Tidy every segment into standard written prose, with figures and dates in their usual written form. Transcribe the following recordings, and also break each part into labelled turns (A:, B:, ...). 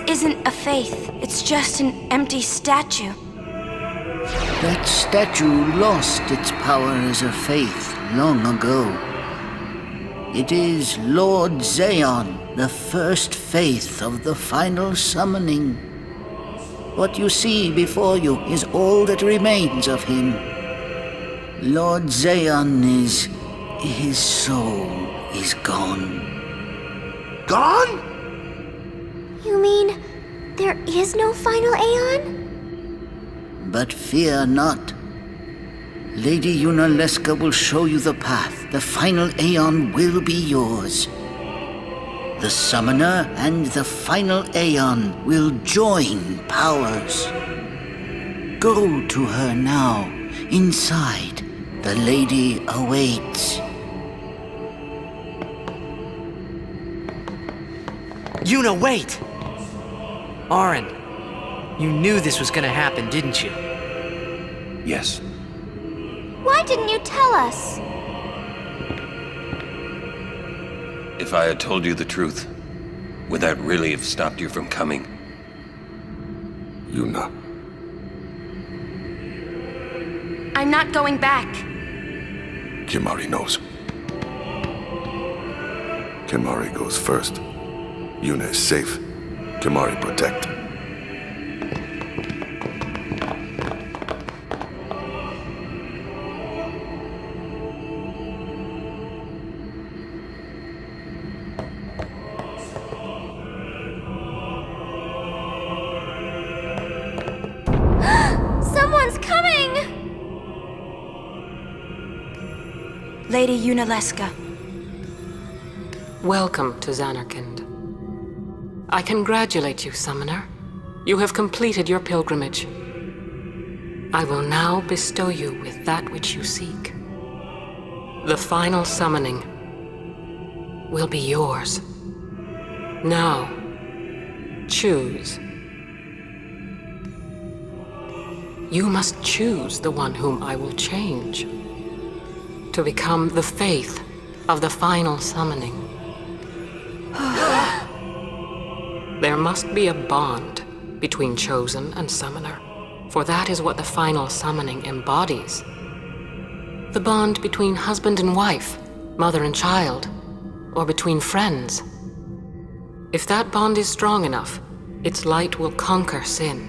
A: isn't a faith. It's just an empty statue.
B: That statue lost its power as a faith long ago. It is Lord Zaon, the first faith of the final summoning. What you see before you is all that remains of him. Lord Zaon is... his soul is gone.
C: Gone?
D: You mean there is no final Aeon?
B: But fear not. Lady Yunalesca will show you the path. The final Aeon will be yours. The Summoner and the final Aeon will join powers. Go to her now. Inside, the lady awaits.
E: Yuna, wait! Auron, you knew this was gonna happen, didn't you?
C: Yes.
D: Why didn't you tell us?
C: If I had told you the truth, would that really have stopped you from coming?
F: Yuna.
A: I'm not going back.
F: Kimahri knows. Kimahri goes first. Yuna is safe. Kimahri protect.
D: Someone's coming!
A: Lady Yunalesca.
G: Welcome to Zanarkand. I congratulate you, Summoner. You have completed your pilgrimage. I will now bestow you with that which you seek. The final summoning will be yours. Now, choose. You must choose the one whom I will change to become the faith of the final summoning. There must be a bond between Chosen and Summoner, for that is what the final summoning embodies. The bond between husband and wife, mother and child, or between friends. If that bond is strong enough, its light will conquer sin.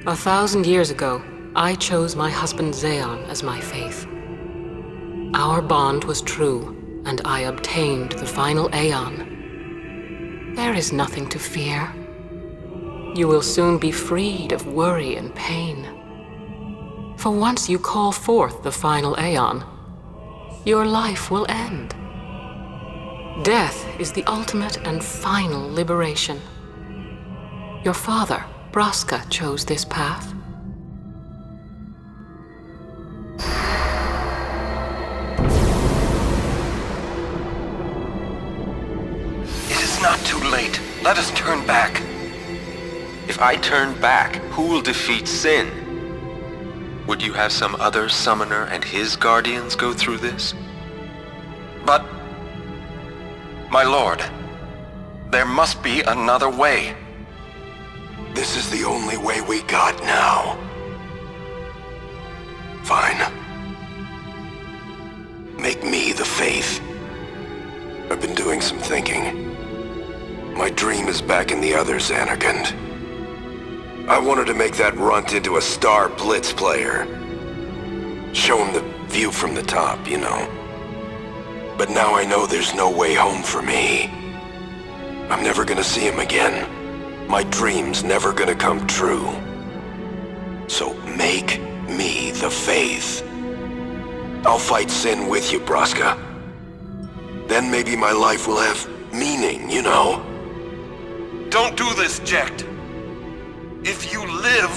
G: 1,000 years ago, I chose my husband Zaon as my faith. Our bond was true, and I obtained the final Aeon. There is nothing to fear. You will soon be freed of worry and pain. For once you call forth the final Aeon, your life will end. Death is the ultimate and final liberation. Your father, Braska, chose this path.
C: It is not too late. Let us turn back.
H: If I turn back, who will defeat Sin? Would you have some other summoner and his guardians go through this?
C: But... my lord, there must be another way.
I: This is the only way we got now. Fine. Make me the faith. I've been doing some thinking. My dream is back in the other Zanarkand. I wanted to make that runt into a star blitz player. Show him the view from the top, you know. But now I know there's no way home for me. I'm never gonna see him again. My dream's never gonna come true. So make me the faith. I'll fight Sin with you, Braska. Then maybe my life will have meaning, you know?
C: Don't do this, Jecht. If you live,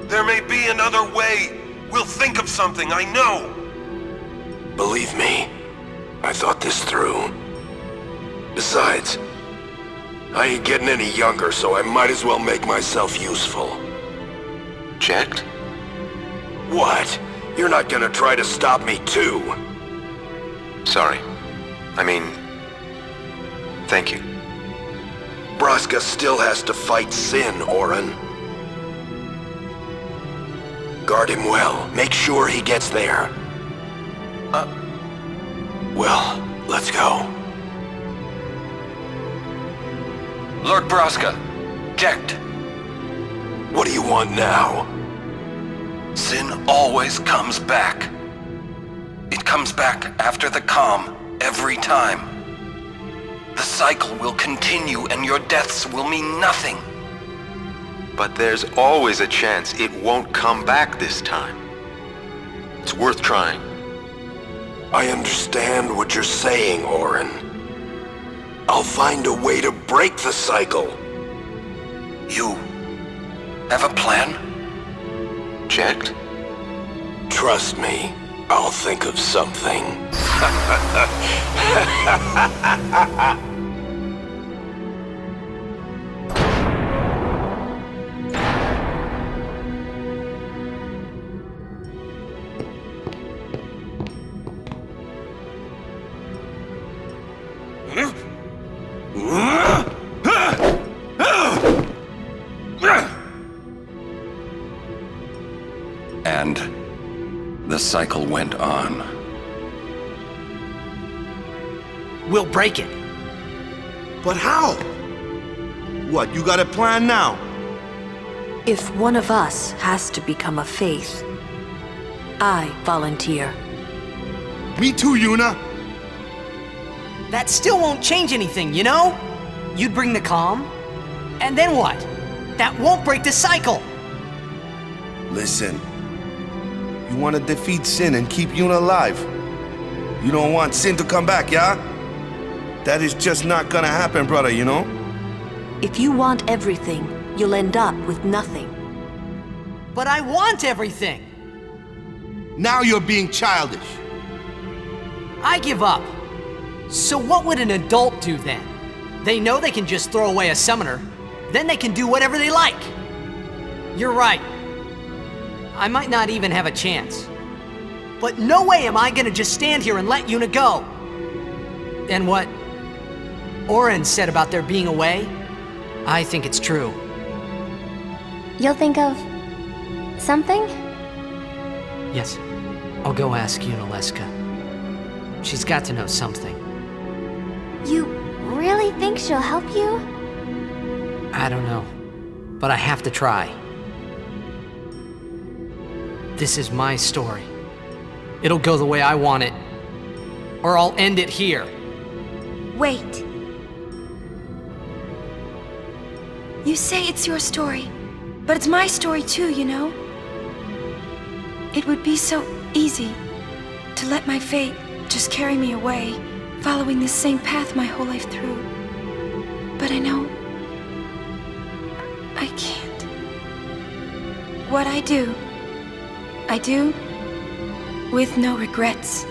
C: there may be another way. We'll think of something, I know.
I: Believe me, I thought this through. Besides, I ain't getting any younger, so I might as well make myself useful.
H: Jecht?
I: What? You're not gonna try to stop me too?
H: Sorry. I mean... thank you.
I: Braska still has to fight Sin, Auron. Guard him well. Make sure he gets there. Well, let's go.
C: Lord Braska, Jekt.
I: What do you want now?
C: Sin always comes back. It comes back after the calm, every time. The cycle will continue and your deaths will mean nothing.
H: But there's always a chance it won't come back this time. It's worth trying.
I: I understand what you're saying, Auron. I'll find a way to break the cycle.
C: You have a plan?
H: Jekt?
I: Trust me, I'll think of something.
J: And the cycle went on.
E: We'll break it.
K: But how? What, you got a plan now?
L: If one of us has to become a faith, I volunteer.
K: Me too, Yuna.
E: That still won't change anything, you know? You'd bring the calm, and then what? That won't break the cycle!
K: Listen. You want to defeat Sin and keep Yuna alive. You don't want Sin to come back, yeah? That is just not gonna happen, brother, you know?
L: If you want everything, you'll end up with nothing.
E: But I want everything!
K: Now you're being childish.
E: I give up. So what would an adult do then? They know they can just throw away a summoner, then they can do whatever they like. You're right. I might not even have a chance. But no way am I gonna just stand here and let Yuna go. And what Auron said about there being a way, I think it's true.
D: You'll think of something?
E: Yes, I'll go ask Yunalesca. She's got to know something.
D: You really think she'll help you?
E: I don't know, but I have to try. This is my story. It'll go the way I want it, or I'll end it here.
A: Wait. You say it's your story, but it's my story too, you know? It would be so easy to let my fate just carry me away, following this same path my whole life through. But I know I can't. What I do with no regrets.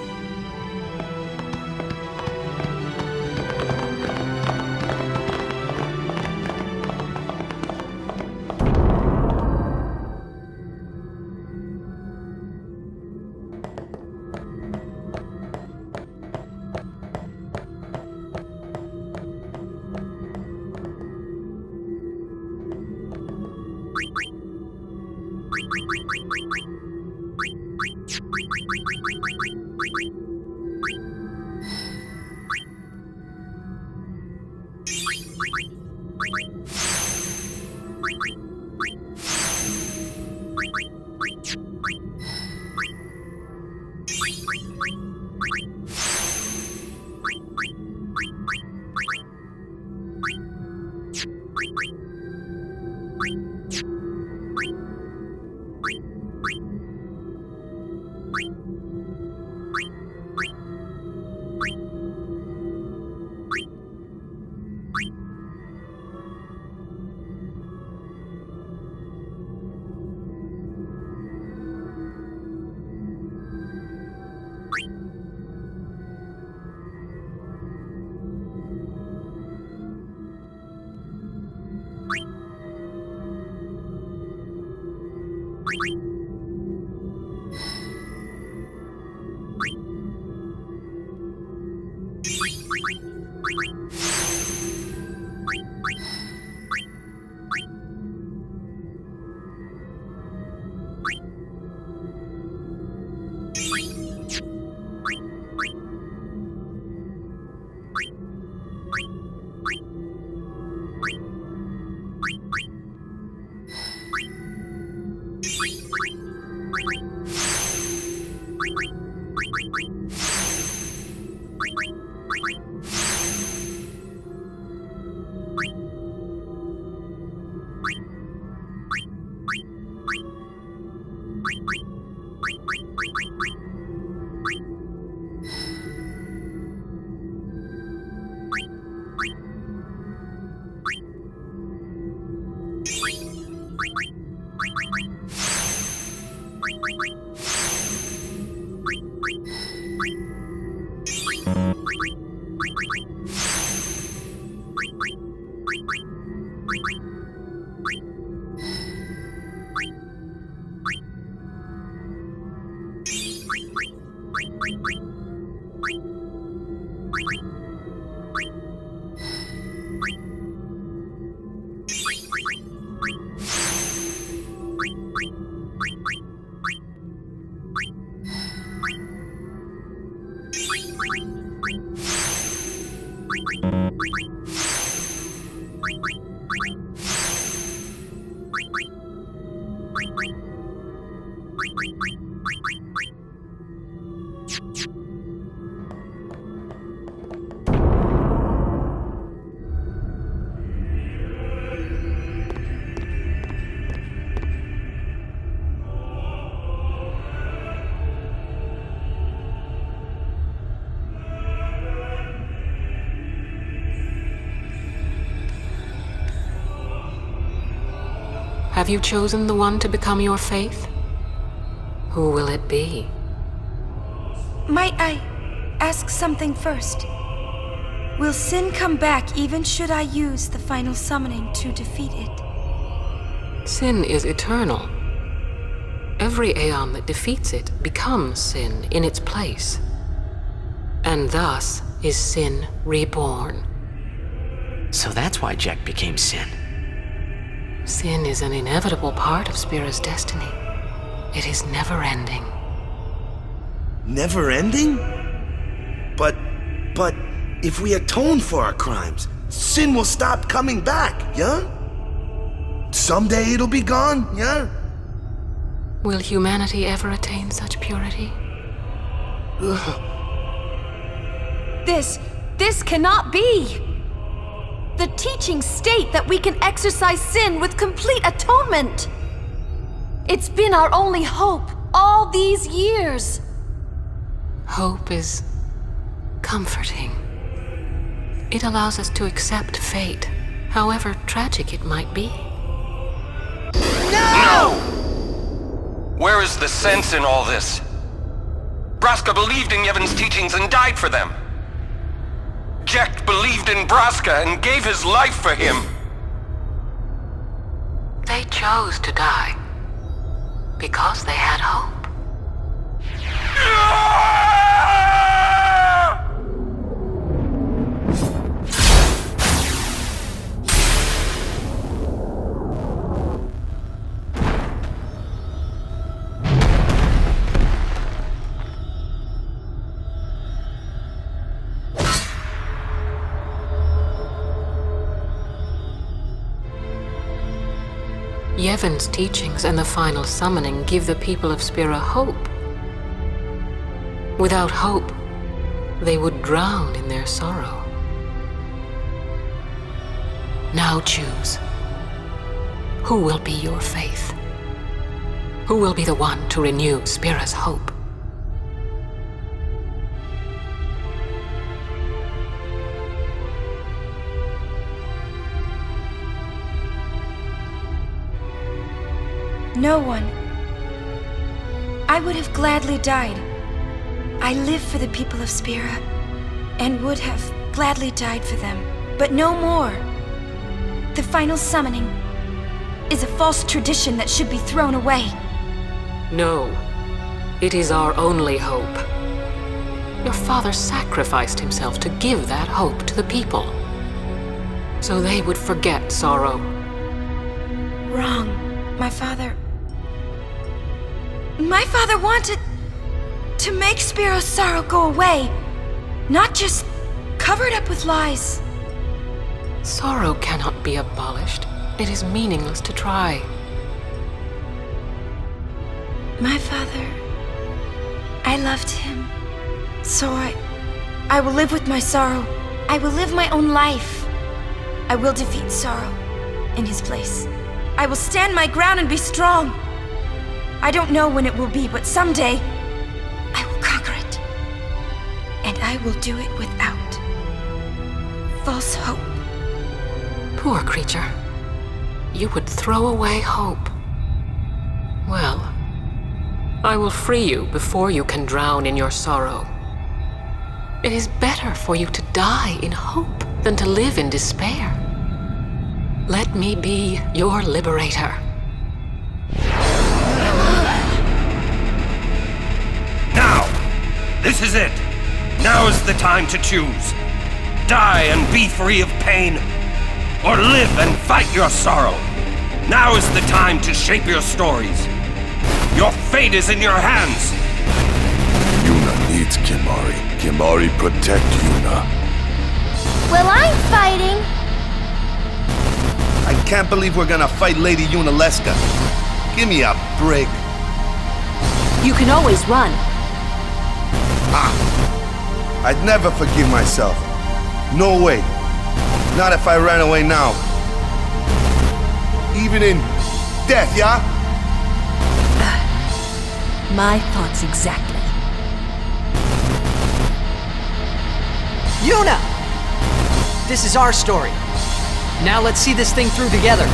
G: Have you chosen the one to become your faith? Who will it be?
A: Might I ask something first? Will Sin come back even should I use the final summoning to defeat it?
G: Sin is eternal. Every Aeon that defeats it becomes Sin in its place. And thus is Sin reborn.
M: So that's why Jack became Sin.
G: Sin is an inevitable part of Spira's destiny. It is never-ending.
K: Never-ending? But if we atone for our crimes, Sin will stop coming back, yeah? Someday it'll be gone, yeah?
G: Will humanity ever attain such purity?
L: This cannot be! The teachings state that we can exercise sin with complete atonement! It's been our only hope all these years!
G: Hope is comforting. It allows us to accept fate, however tragic it might be.
C: No! Where is the sense in all this? Braska believed in Yevon's teachings and died for them. Jack believed in Braska and gave his life for him.
G: They chose to die because they had hope. Yevon's teachings and the final summoning give the people of Spira hope. Without hope, they would drown in their sorrow. Now choose. Who will be your faith? Who will be the one to renew Spira's hope?
A: No one. I would have gladly died. I live for the people of Spira, and would have gladly died for them, but no more. The final summoning is a false tradition that should be thrown away.
G: No, it is our only hope. Your father sacrificed himself to give that hope to the people. so they would forget sorrow.
A: Wrong. My father wanted to make Spiro's sorrow go away, not just cover it up with lies.
G: Sorrow cannot be abolished. It is meaningless to try.
A: My father, I loved him. So I will live with my sorrow. I will live my own life. I will defeat sorrow in his place. I will stand my ground and be strong. I don't know when it will be, but someday I will conquer it. And I will do it without false hope.
G: Poor creature. You would throw away hope. Well, I will free you before you can drown in your sorrow. It is better for you to die in hope than to live in despair. Let me be your liberator.
C: Now! This is it! Now is the time to choose. Die and be free of pain, or live and fight your sorrow. Now is the time to shape your stories. Your fate is in your hands.
F: Yuna needs Kimahri. Kimahri protect Yuna.
D: Well, I'm fighting.
K: I can't believe we're gonna fight Lady Yunalesca. Give me a break.
L: You can always run.
K: I'd never forgive myself. No way. Not if I ran away now. Even in death, yeah?
L: My thoughts exactly.
E: Yuna! This is our story. Now let's see this thing through together.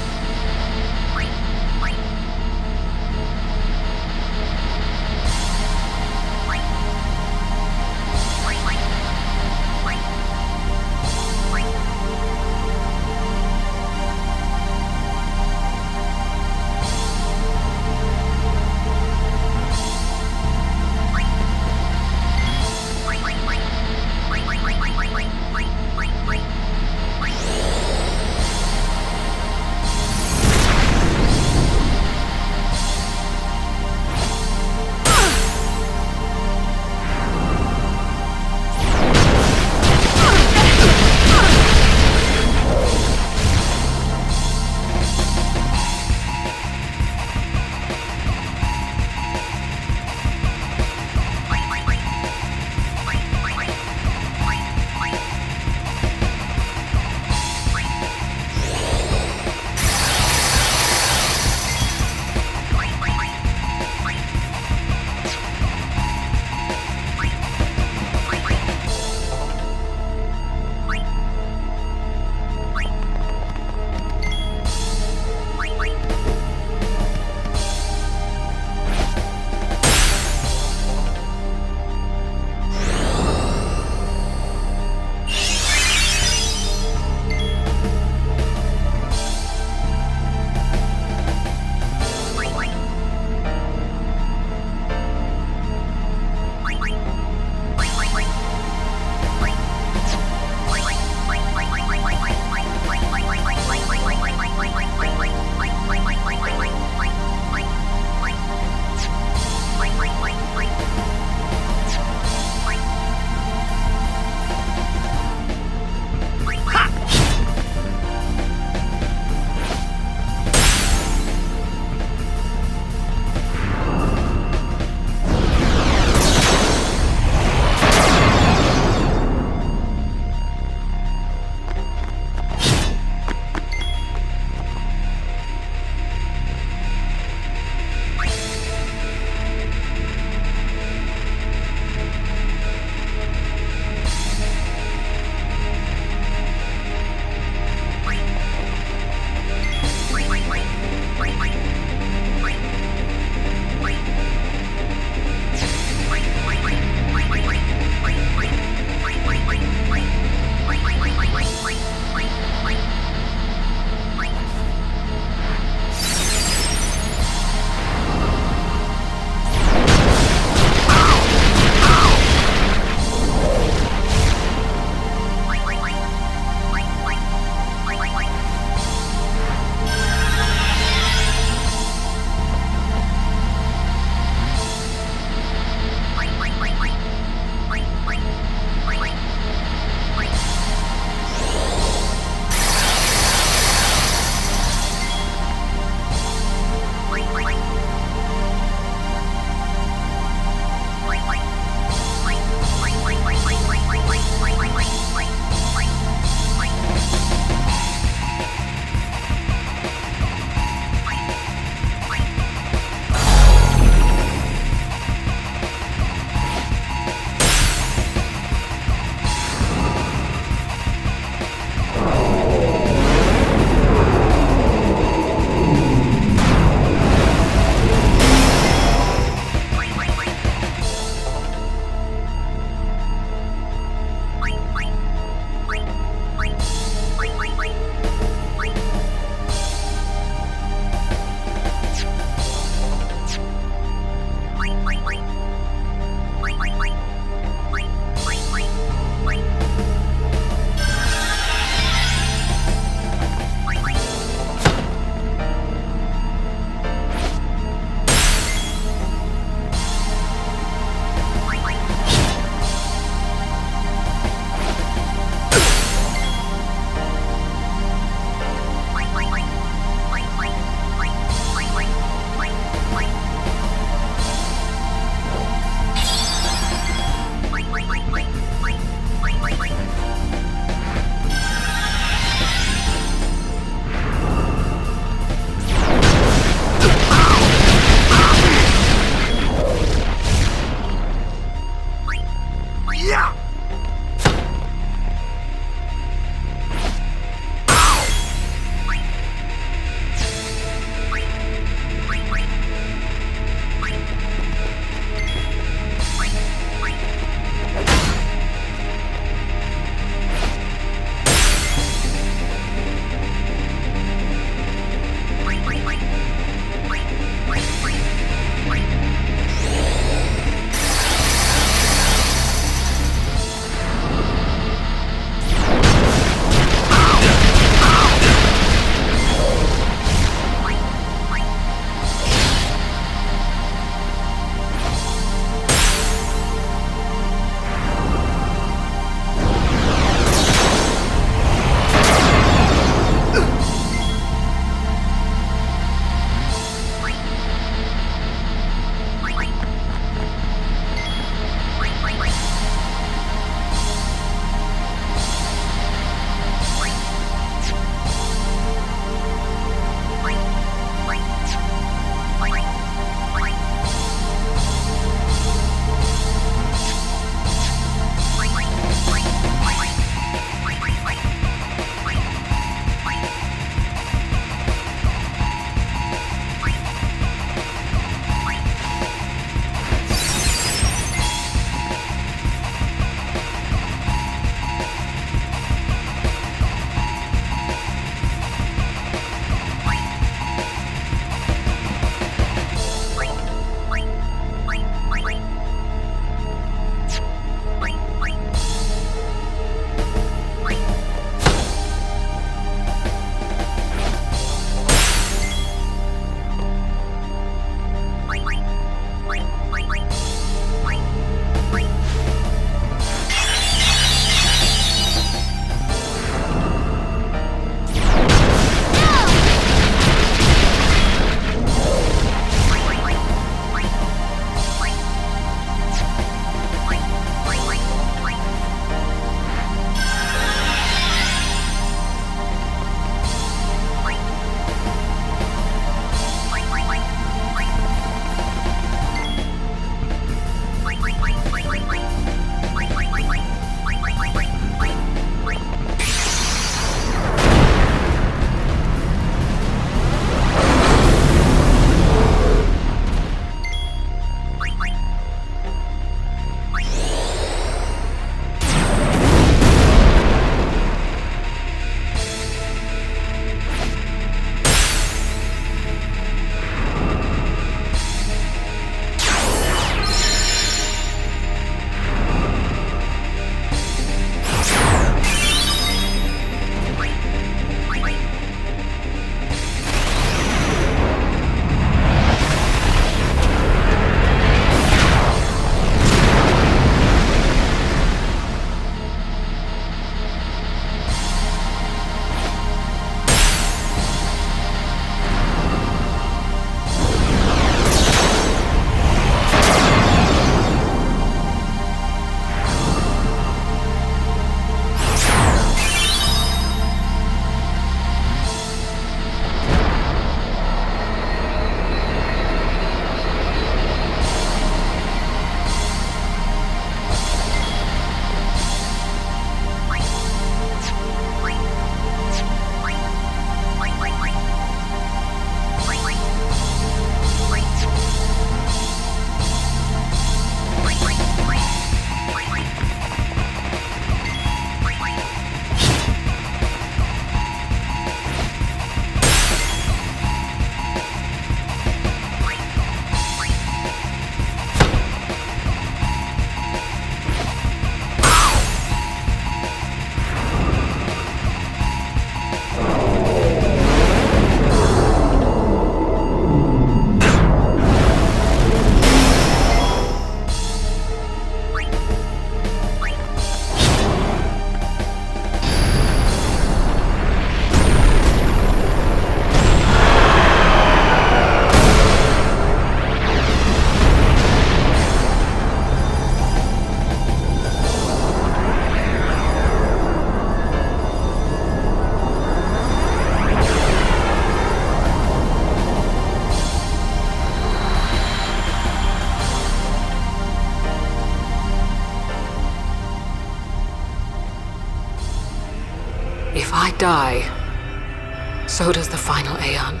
G: If I die, so does the final Aeon.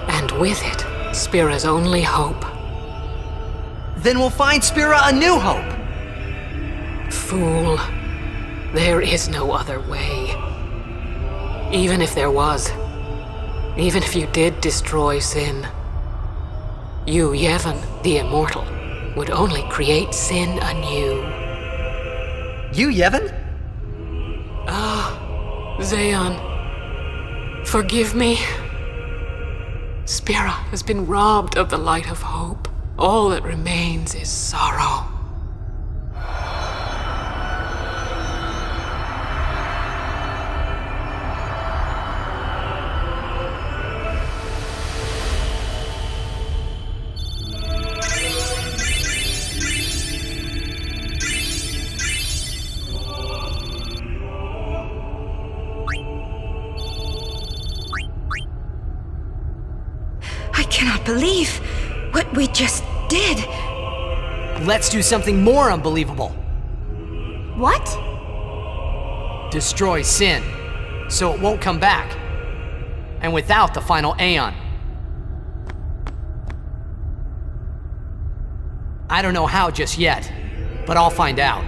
G: And with it, Spira's only hope.
E: Then we'll find Spira a new hope!
G: Fool. There is no other way. Even if there was, even if you did destroy Sin, you, Yevon, the Immortal, would only create Sin anew.
E: You, Yevon?
G: Zayon, forgive me. Spira has been robbed of the light of hope. All that remains is sorrow.
A: I cannot believe what we just did.
E: Let's do something more unbelievable.
L: What?
E: Destroy Sin, so it won't come back. And without the final Aeon. I don't know how just yet, but I'll find out.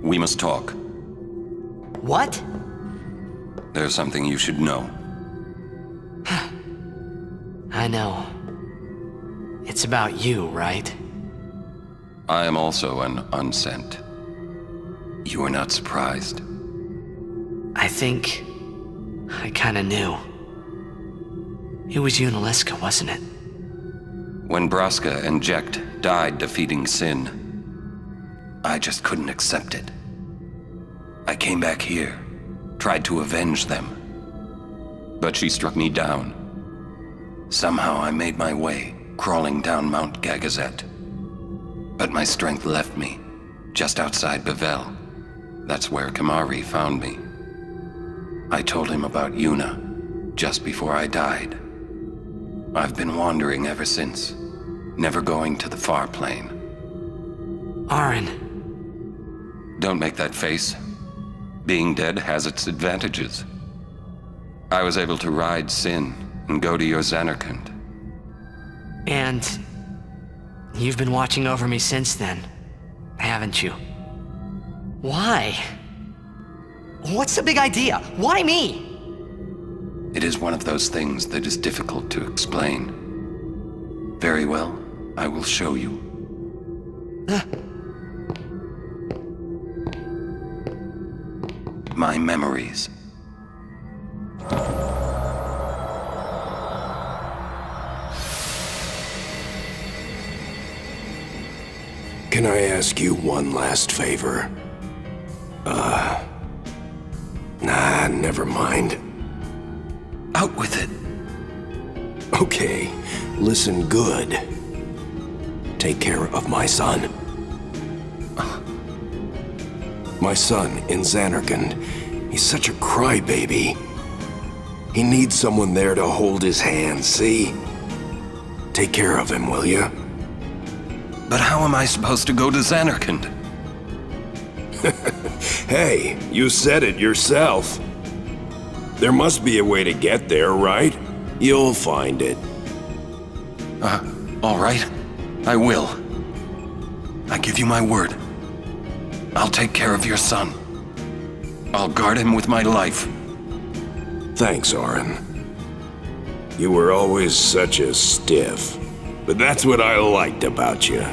J: We must talk.
E: What?
J: There's something you should know.
M: I know. It's about you, right?
J: I am also an unsent. You are not surprised?
M: I think I kinda knew. It was Yunalesca, wasn't it?
J: When Braska and Jecht died defeating Sin, I just couldn't accept it. I came back here, tried to avenge them. But she struck me down. Somehow I made my way, crawling down Mount Gagazet. But my strength left me, just outside Bevel. That's where Kamari found me. I told him about Yuna, just before I died. I've been wandering ever since, never going to the far plane.
M: Auron.
J: Don't make that face. Being dead has its advantages. I was able to ride Sin and go to your Zanarkand.
M: And you've been watching over me since then, haven't you? Why?
E: What's the big idea? Why me?
J: It is one of those things that is difficult to explain. Very well, I will show you. My memories.
I: Can I ask you one last favor? Nah, never mind.
J: Out with it.
I: Okay, listen good. Take care of my son. My son in Zanarkand. He's such a crybaby. He needs someone there to hold his hand, see? Take care of him, will you?
J: But how am I supposed to go to Zanarkand?
I: Hey, you said it yourself. There must be a way to get there, right? You'll find it.
J: All right. I will. I give you my word. I'll take care of your son. I'll guard him with my life.
I: Thanks, Auron. You were always such a stiff. But that's what I liked about you.